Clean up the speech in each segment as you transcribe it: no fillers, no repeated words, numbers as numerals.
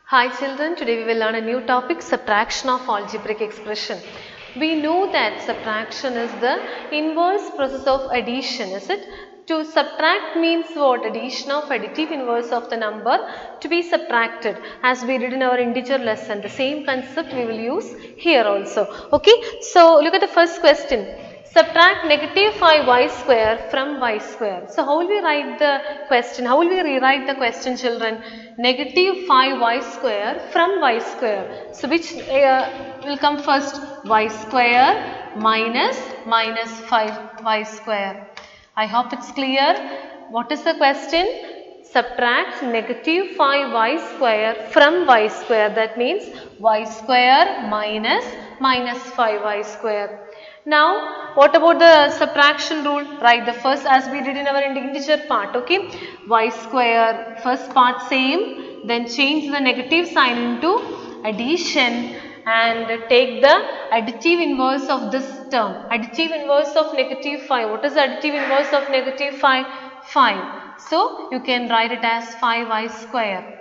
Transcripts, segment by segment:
Hi children, today we will learn a new topic, subtraction of algebraic expression. We know that subtraction is the inverse process of addition, is it? To subtract means what? Addition of additive inverse of the number to be subtracted, as we did in our integer lesson. The same concept we will use here also. Okay, so look at the first question. Subtract negative 5y square from y square. So how will we write the question? How will we rewrite the question, children? Negative 5y square from y square. So which will come first? Y square minus 5y square. I hope it's clear. What is the question? Subtract negative 5y square from y square. That means y square minus 5y square. Now, what about the subtraction rule? Write the first as we did in our integer part, okay? Y square, first part same, then change the negative sign into addition and take the additive inverse of this term. Additive inverse of negative 5. What is the additive inverse of negative 5? 5. So, you can write it as 5y square.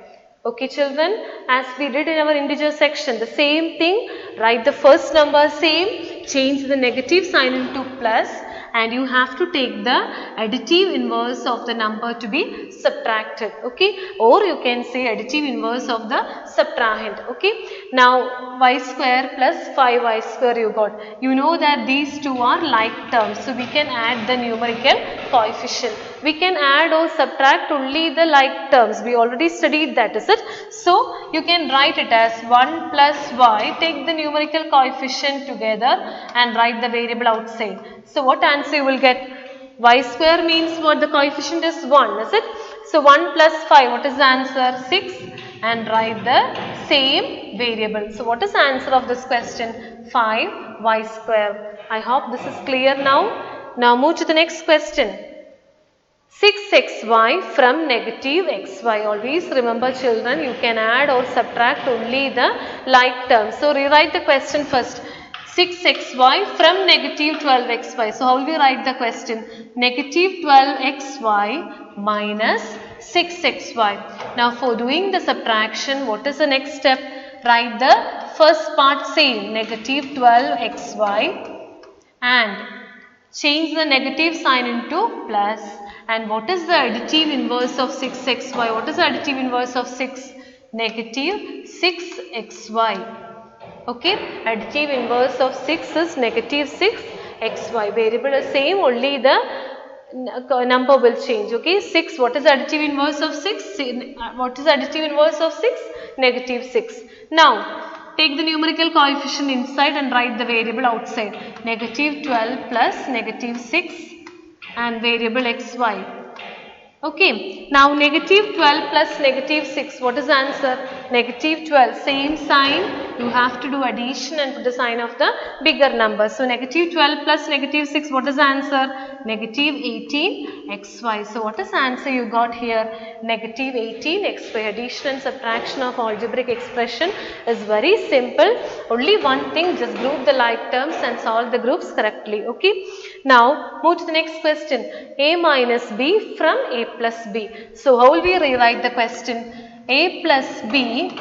Okay children, as we did in our integer section, the same thing, write the first number same, change the negative sign into plus and you have to take the additive inverse of the number to be subtracted, okay, or you can say additive inverse of the subtrahend, okay. Now y square plus 5y square you got. You know that these two are like terms, so we can add the numerical coefficient. We can add or subtract only the like terms. We already studied that, is it? So, you can write it as 1 plus y, take the numerical coefficient together and write the variable outside. So, what answer you will get? Y square means what? The coefficient is 1, is it? So, 1 plus 5, what is the answer? 6 and write the same variable. So, what is the answer of this question? 5y square. I hope this is clear now. Now, move to the next question. 6xy from negative xy. Always remember children, you can add or subtract only the like terms. So, rewrite the question first. 6xy from negative 12xy. So, how will we write the question? Negative 12xy minus 6xy. Now, for doing the subtraction, what is the next step? Write the first part same, negative 12xy and change the negative sign into plus. And what is the additive inverse of 6xy? What is the additive inverse of 6? Negative 6xy. Okay, additive inverse of 6 is negative 6xy. Variable is same, only the number will change. Okay, 6. What is the additive inverse of 6? What is the additive inverse of 6? Negative 6. Now, take the numerical coefficient inside and write the variable outside. Negative 12 plus negative 6 and variable xy. Okay, now negative 12 plus negative 6, what is the answer? Negative 12, same sign, you have to do addition and put the sign of the bigger number. So, negative 12 plus negative 6, what is the answer? Negative 18 xy. So, what is the answer you got here? Negative 18 xy. Addition and subtraction of algebraic expression is very simple. Only one thing, just group the like terms and solve the groups correctly. Okay. Now, move to the next question. A minus b from a plus b. So, how will we rewrite the question? A plus b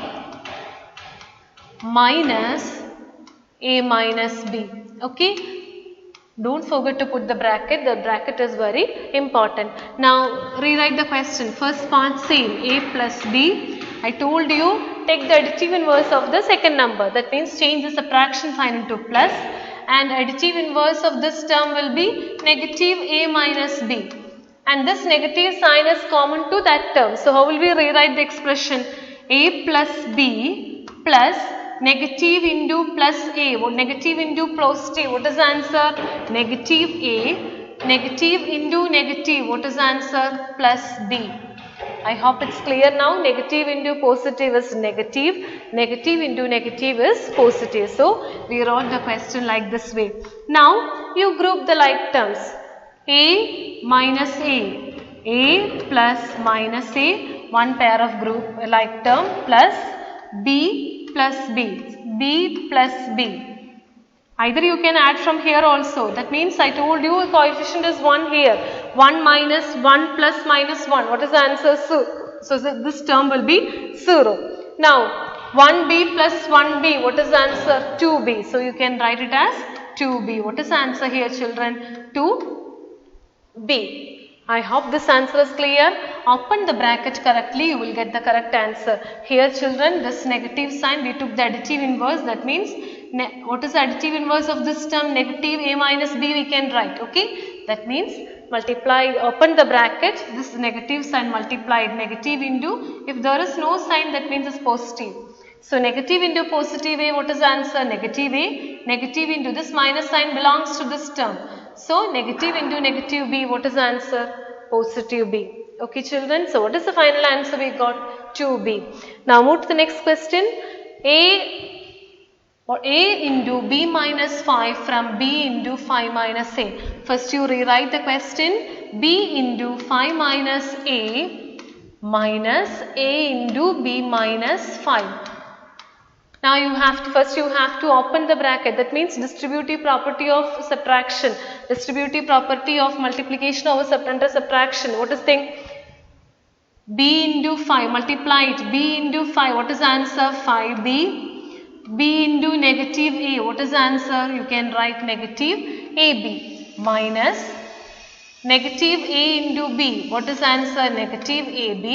minus a minus b. Okay. Don't forget to put the bracket. The bracket is very important. Now, rewrite the question. First part same. A plus b. I told you take the additive inverse of the second number. That means change the subtraction sign into plus. And additive inverse of this term will be negative a minus b. And this negative sign is common to that term. So, how will we rewrite the expression? A plus b plus negative into plus a. Negative into positive. What is the answer? Negative a. Negative into negative. What is the answer? Plus b. I hope it's clear now. Negative into positive is negative. Negative into negative is positive. So, we wrote the question like this way. Now, you group the like terms. A minus A. A plus minus A. One pair of group like term plus B plus B. B plus B. Either you can add from here also. That means I told you a coefficient is 1 here. 1 minus 1 plus minus 1. What is the answer? So this term will be 0. Now 1b plus 1b, what is the answer? 2b. So you can write it as 2b. What is the answer here, children? 2b. I hope this answer is clear. Open the bracket correctly, you will get the correct answer. Here children, this negative sign, we took the additive inverse. That means, what is the additive inverse of this term? Negative a minus b we can write. Okay. That means, multiply, open the bracket, this negative sign multiplied, negative into, if there is no sign, that means it's positive. So negative into positive a, what is the answer? Negative a. Negative into this minus sign belongs to this term. So negative into negative b, what is the answer? Positive b. Okay children, so what is the final answer we got? 2b. Now move to the next question. A into b minus 5 from b into 5 minus a. First you rewrite the question. B into 5 minus a into b minus 5. Now you have to, first you have to open the bracket. That means distributive property of subtraction, distributive property of multiplication under subtraction. What is thing? B into 5, multiply it. B into 5, what is the answer? 5b. B into negative a, what is the answer? You can write negative ab minus negative a into b. What is the answer? Negative ab.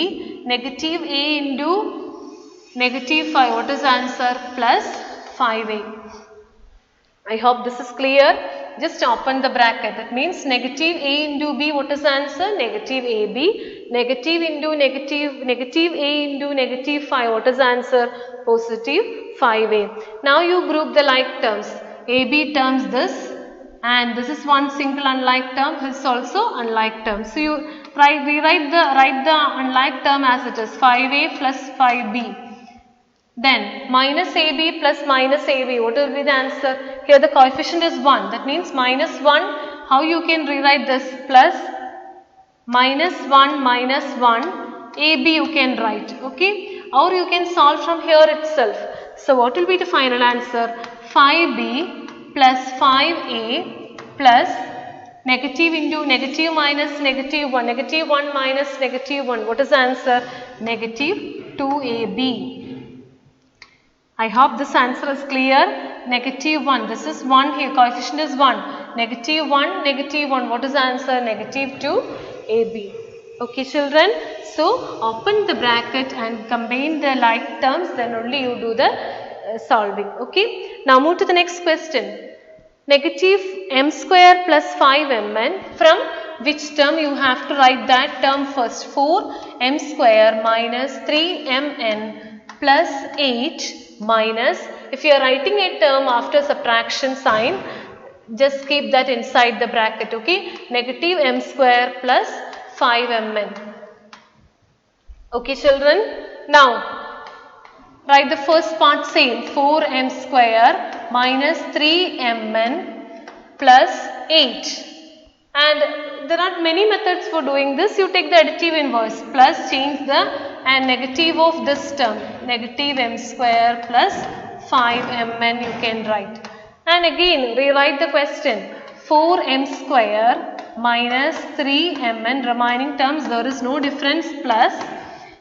Negative a into negative 5, what is the answer? Plus 5a. I hope this is clear. Just open the bracket. That means negative a into b, what is the answer? Negative ab. Negative into negative a into negative 5, what is the answer? Positive 5a. Now you group the like terms. ab terms this, and this is one single unlike term, this is also unlike term. So you write the unlike term as it is, 5a plus 5b. Then minus AB plus minus AB, what will be the answer? Here the coefficient is 1, that means minus 1, how you can rewrite this? Plus minus 1, AB you can write, okay? Or you can solve from here itself. So what will be the final answer? 5B plus 5A plus negative into negative minus negative 1, negative 1 minus negative 1, what is the answer? Negative 2AB. I hope this answer is clear. Negative 1, this is 1 here, coefficient is 1. Negative 1, negative 1, what is the answer? Negative 2ab. Okay children, so open the bracket and combine the like terms, then only you do the solving. Okay. Now move to the next question. Negative m square plus 5mn, from which term you have to write that term first? 4m square minus 3mn plus 8 minus, if you are writing a term after subtraction sign, just keep that inside the bracket, okay? Negative m square plus 5mn. Okay children, now write the first part same, 4m square minus 3mn plus 8. And there are many methods for doing this. You take the additive inverse, plus change the and negative of this term, negative m square plus 5mn you can write. And again rewrite the question, 4m square minus 3mn, remaining terms there is no difference, plus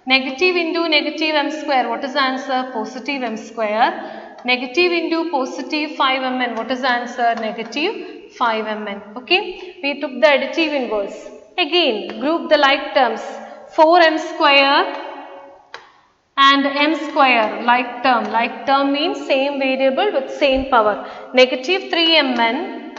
negative into negative m square, what is the answer? Positive m square. Negative into positive 5mn, what is the answer? Negative 5mn. Okay, we took the additive inverse. Again group the like terms, 4m square and m square, like term means same variable with same power. Negative 3mn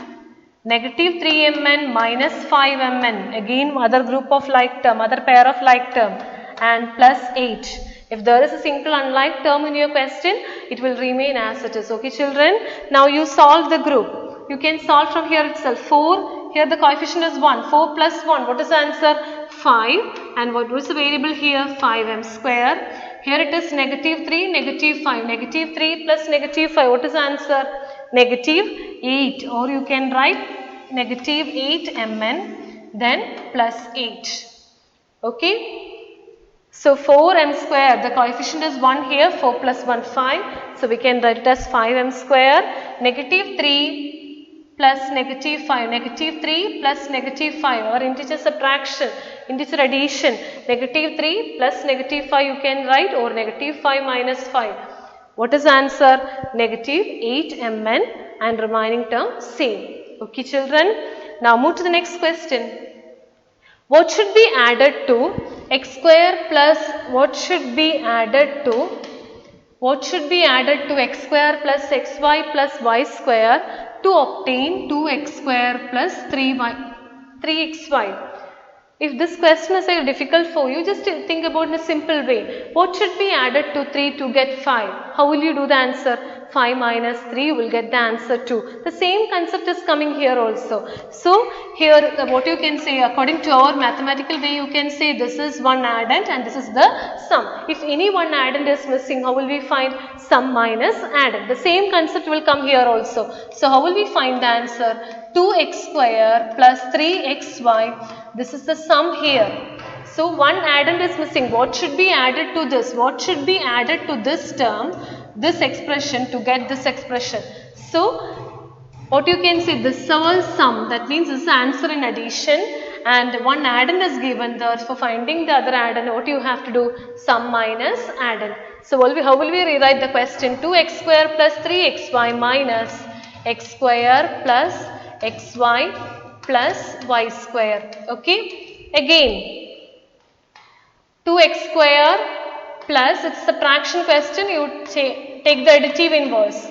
minus 5mn, again other group of like term, other pair of like term, and plus 8. If there is a single unlike term in your question, it will remain as it is. Okay children, now you solve the group. You can solve from here itself. 4, here the coefficient is 1, 4 plus 1, what is the answer? 5. And what was the variable here? 5m square. Here it is negative 3, negative 5. Negative 3 plus negative 5. What is the answer? Negative 8. Or you can write negative 8mn then plus 8. Okay. So 4m square, the coefficient is 1 here, 4 plus 1, 5. So we can write it as 5m square. Negative 3 plus negative 5, negative 3 plus negative 5, or integer subtraction, integer addition, negative 3 plus negative 5 you can write, or negative 5 minus 5. What is the answer? Negative 8 mn, and remaining term same. Okay children, now move to the next question. What should be added to x square plus what should be added to x square plus xy plus y square to obtain 2x square plus 3xy? If this question is difficult for you, just think about in a simple way. What should be added to 3 to get 5? How will you do the answer? 5 minus 3, you will get the answer 2. The same concept is coming here also. So, here what you can say, according to our mathematical way, you can say this is one addend and this is the sum. If any one addend is missing, how will we find sum minus addend? The same concept will come here also. So, how will we find the answer? 2x square plus 3xy. This is the sum here. So, one addend is missing. What should be added to this? What should be added to this term, this expression, to get this expression? So, what you can say, this is our sum. That means this is the answer in addition, and one addend is given there. For finding the other addend, what you have to do? Sum minus addend. So, how will we rewrite the question? 2x square plus 3xy minus x square plus xy plus y square. Okay, again 2x square plus, it's subtraction question, you take the additive inverse,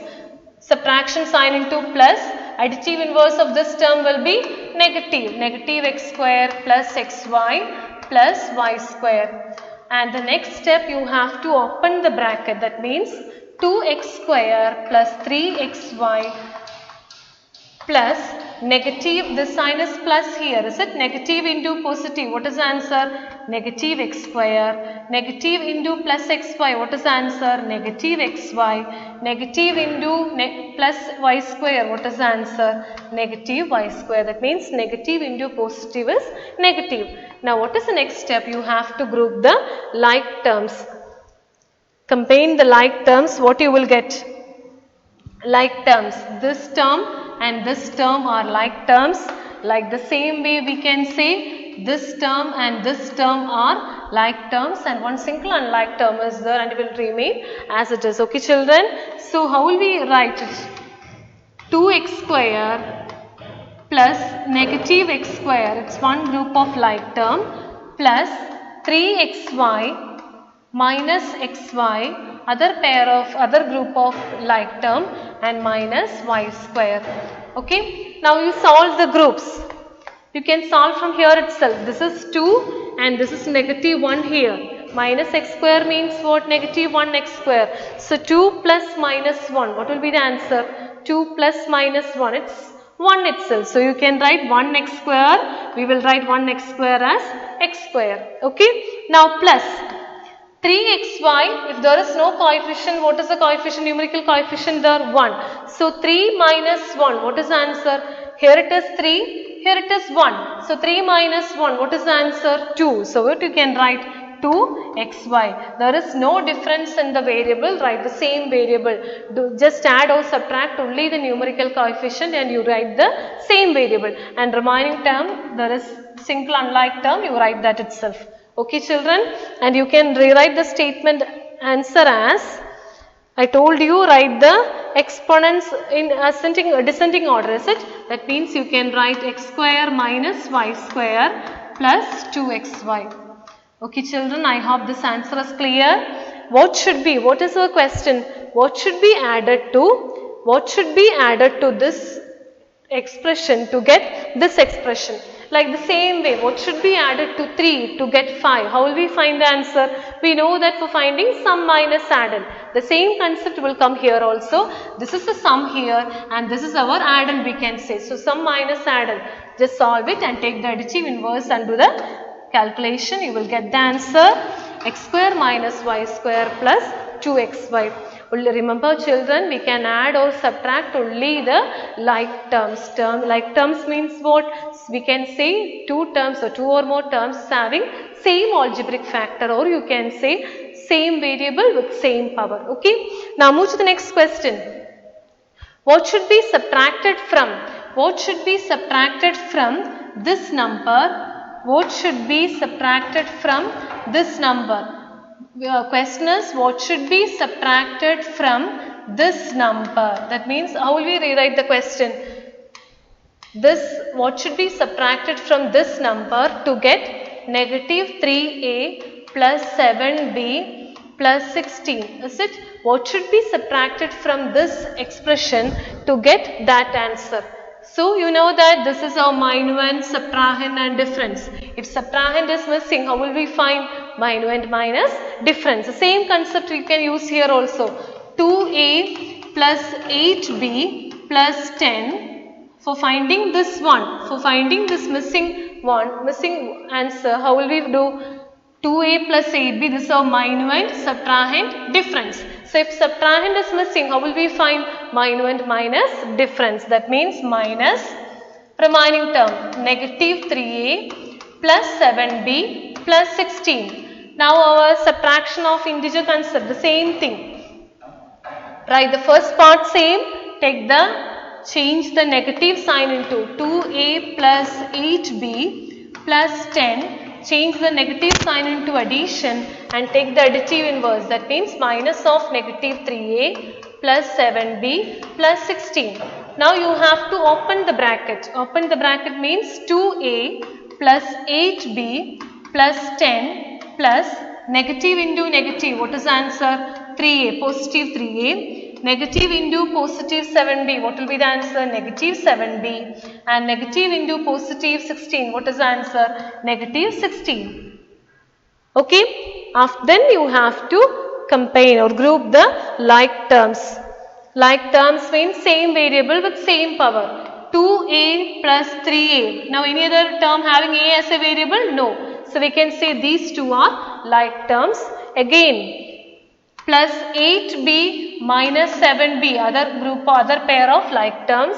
subtraction sign into plus, additive inverse of this term will be negative x square plus xy plus y square, and the next step you have to open the bracket. That means 2x square plus 3xy plus negative, this sign is plus here, is it? Negative into positive, what is the answer? Negative x square. Negative into plus xy, what is the answer? Negative xy. Negative into plus y square, what is the answer? Negative y square. That means negative into positive is negative. Now what is the next step? You have to group the like terms. Combine the like terms, what you will get? Like terms, this term and this term are like terms. Like the same way we can say this term and this term are like terms, and one single unlike term is there and it will remain as it is. Okay children, so how will we write it? 2x square plus negative x square, it's one group of like term, plus 3xy minus xy, other group of like term, and minus y square. Okay, now you solve the groups. You can solve from here itself. This is 2 and this is negative 1 here. Minus x square means what? Negative 1x square. So 2 plus minus 1. What will be the answer? 2 plus minus 1. It's 1 itself. So you can write 1x square. We will write 1x square as x square. Okay. Now plus 3xy, if there is no coefficient, what is the coefficient, numerical coefficient there? 1. So 3 minus 1, what is the answer? Here it is 3, here it is 1. So 3 minus 1, what is the answer? 2. So what you can write? 2xy. There is no difference in the variable, write the same variable. Just add or subtract only the numerical coefficient and you write the same variable. And remaining term, there is single unlike term, you write that itself. Okay children, and you can rewrite the statement answer as, I told you, write the exponents in descending order, is it? That means you can write x square minus y square plus 2xy. Okay children, I hope this answer is clear. What is our question? What should be added to this expression to get this expression? Like the same way, what should be added to 3 to get 5? How will we find the answer? We know that for finding sum minus addend. The same concept will come here also. This is the sum here and this is our addend, we can say. So sum minus addend. Just solve it and take the additive inverse and do the calculation. You will get the answer x square minus y square plus 2xy. Remember children, we can add or subtract only the like terms. Like terms means what? We can say two terms or two or more terms having same algebraic factor, or you can say same variable with same power. Okay. Now move to the next question. What should be subtracted from? what should be subtracted from this number? What should be subtracted from this number? Question is, what should be subtracted from this number? That means, how will we rewrite the question? What should be subtracted from this number to get negative 3a plus 7b plus 16? Is it? What should be subtracted from this expression to get that answer? So, you know that this is our minuend, subtrahend and difference. If subtrahend is missing, how will we find minuend minus difference? The same concept we can use here also. 2a plus 8b plus 10. For finding this one, for finding this missing answer, how will we do? 2a plus 8b, this is our minuend, subtrahend, difference. So, if subtrahend is missing, how will we find minuend minus difference? That means minus remaining term, negative 3a plus 7b plus 16. Now, our subtraction of integer concept, the same thing. Write the first part same, change the negative sign into 2a plus 8b plus 10, change the negative sign into addition and take the additive inverse. That means minus of negative 3a plus 7b plus 16. Now you have to open the bracket. Open the bracket means 2a plus 8b plus 10 plus negative into negative. What is the answer? 3a, positive 3a. Negative into positive 7b, what will be the answer? Negative 7b. And negative into positive 16, what is the answer? Negative 16. Okay, then you have to combine or group the like terms. Like terms means same variable with same power. 2a plus 3a. Now any other term having a as a variable? No. So we can say these two are like terms. Again, plus 8b minus 7b, other pair of like terms.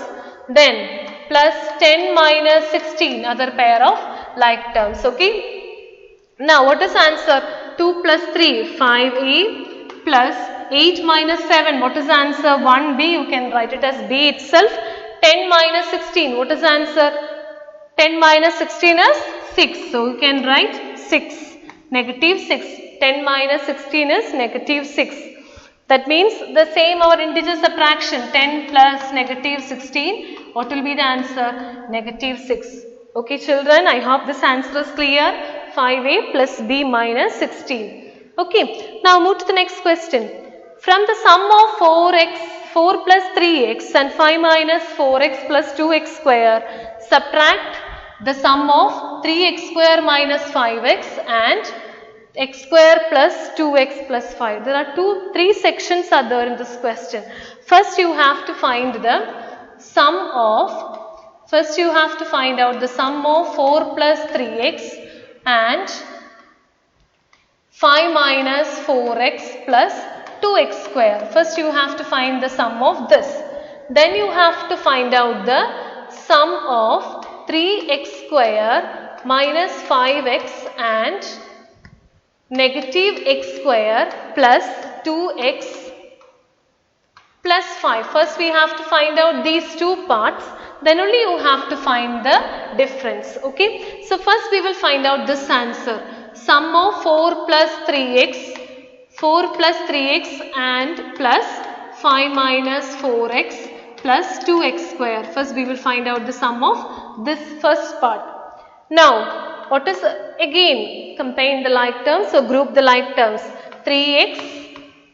Then plus 10 minus 16, other pair of like terms. Okay. Now what is answer? 2 plus 3, 5a plus 8 minus 7. What is the answer? 1b. You can write it as b itself. 10 minus 16. What is the answer? 10 minus 16 is 6. So you can write 6. Negative 6. 10 minus 16 is negative 6. That means the same our integer subtraction, 10 plus negative 16. What will be the answer? Negative 6. Okay children, I hope this answer is clear. 5a plus b minus 16. Okay, now move to the next question. From the sum of 4 plus 3x and 5 minus 4x plus 2x square, subtract the sum of 3x square minus 5x and x square plus 2x plus 5. There are three sections are there in this question. First you have to find the sum of, first you have to find out the sum of 4 plus 3x and 5 minus 4x plus 2x square. First you have to find the sum of this. Then you have to find out the sum of 3x square minus 5x and negative x square plus 2x plus 5. First we have to find out these two parts, then only you have to find the difference. Okay. So first we will find out this answer. Sum of 4 plus 3x and plus 5 minus 4x plus 2x square. First we will find out the sum of this first part. Now what is, again combine the like terms, so group the like terms. 3x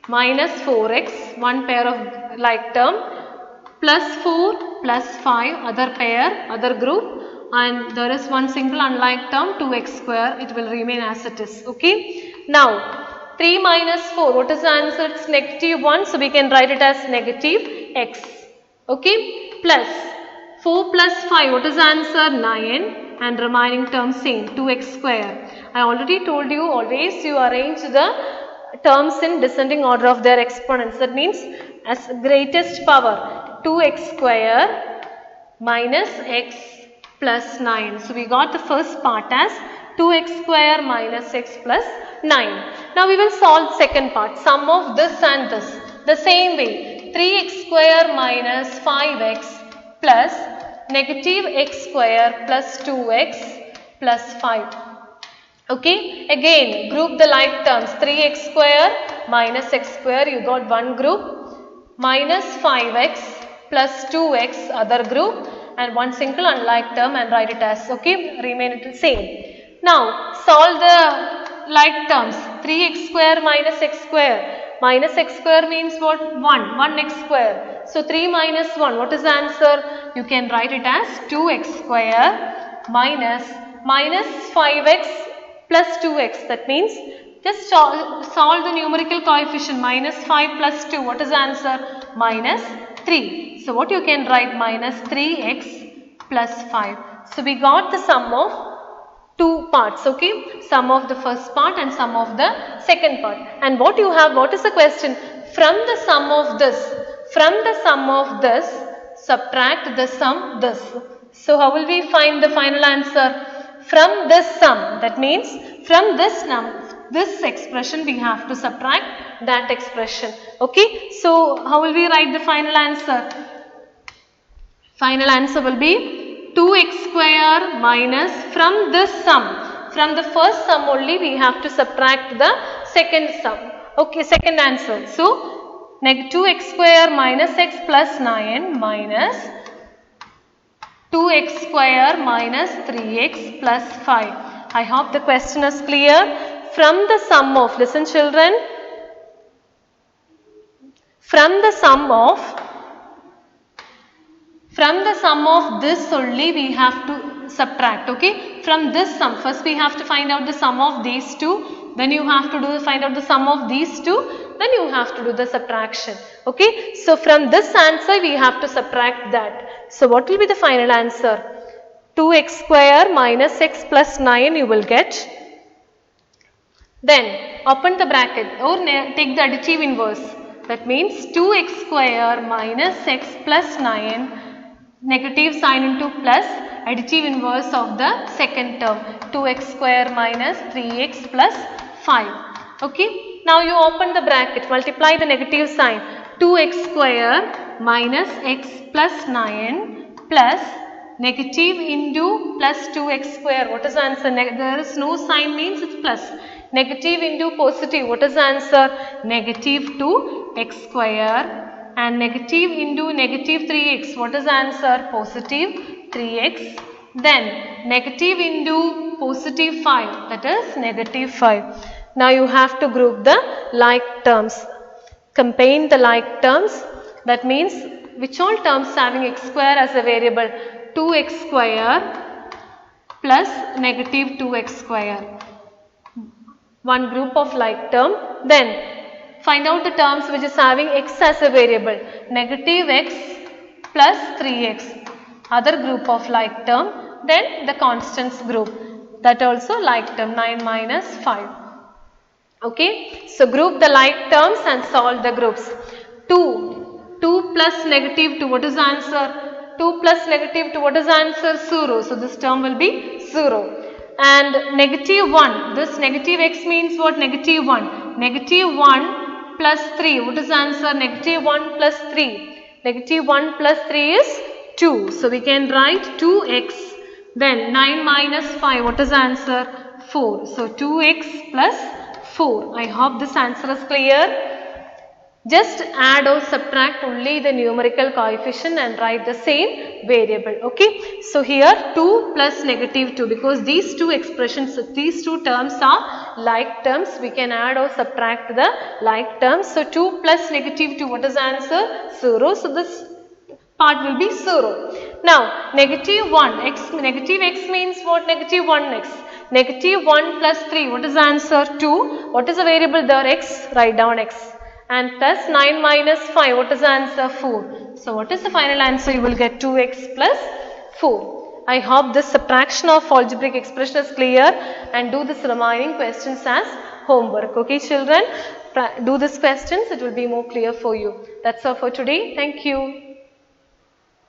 minus 4x, one pair of like term, plus 4 plus 5, other pair, other group, and there is one single unlike term, 2x square, it will remain as it is. Okay. Now 3 minus 4, what is the answer? It's negative 1, so we can write it as negative x. Okay. Plus 4 plus 5, what is the answer? 9. And remaining term same, 2x square. I already told you, always you arrange the terms in descending order of their exponents. That means as greatest power, 2x square minus x plus 9. So we got the first part as 2x square minus x plus 9. Now we will solve second part, sum of this and this. The same way, 3x square minus 5x plus negative x square plus 2x plus 5. Okay, again group the like terms. 3x square minus x square, you got one group, minus 5x plus 2x other group, and one single unlike term and write it as, okay, remain it the same. Now solve the like terms. 3x square minus x square. Minus x square means what? 1x square. So 3 minus 1, what is the answer? You can write it as 2x square minus 5x plus 2x. That means just solve the numerical coefficient. Minus 5 plus 2, what is the answer? Minus 3. So what you can write? Minus 3x plus 5. So we got the sum of two parts, okay? Sum of the first part and sum of the second part. And what you have, what is the question? From the sum of this, subtract the sum this. So how will we find the final answer? From this sum, that means from this expression we have to subtract that expression, okay? So how will we write the final answer? Final answer will be 2x square minus, from this sum, from the first sum only we have to subtract the second sum, okay, second answer. So 2x square minus x plus 9 minus 2x square minus 3x plus 5. I hope the question is clear. From the sum of, listen children, from the sum of this only we have to subtract, okay? From this sum, first we have to find out the sum of these two, then you have to find out the sum of these two, then you have to do the subtraction, okay? So from this answer we have to subtract that. So what will be the final answer? 2x square minus x plus 9 you will get. Then open the bracket or take the additive inverse. That means 2x square minus x plus 9, negative sign into plus, additive inverse of the second term, 2x square minus 3x plus 5. Okay. Now you open the bracket, multiply the negative sign, 2x square minus x plus 9 plus negative into plus 2x square. What is the answer? There is no sign means it's plus. Negative into positive. What is the answer? Negative 2x square, and negative into negative 3x. What is the answer? Positive 3x. Then negative into positive 5. That is negative 5. Now you have to group the like terms. Combine the like terms. That means which all terms having x square as a variable? 2x square plus negative 2x square. One group of like term. Then find out the terms which is having x as a variable. Negative x plus 3x. Other group of like term. Then the constants group. That also like term, 9 minus 5. Okay. So group the like terms and solve the groups. 2 plus negative 2. What is the answer? 2 plus negative 2. What is the answer? 0. So this term will be 0. And negative 1. This negative x means what? Negative 1. Negative 1 plus 3. What is the answer? Negative 1 plus 3. Negative 1 plus 3 is 2. So we can write 2x. Then 9 minus 5. What is the answer? 4. So 2x plus 4. I hope this answer is clear. Just add or subtract only the numerical coefficient and write the same variable. Okay. So here 2 plus negative 2, because these two expressions, these two terms are like terms. We can add or subtract the like terms. So 2 plus negative 2. What is the answer? 0. So this part will be 0. Now negative 1. Negative x means what? Negative 1x. Negative 1 plus 3. What is the answer? 2. What is the variable there? X. Write down x. And plus 9 minus 5. What is the answer? 4. So what is the final answer? You will get 2x plus 4. I hope this subtraction of algebraic expression is clear, and do this remaining questions as homework. Okay children, do these questions, it will be more clear for you. That's all for today. Thank you.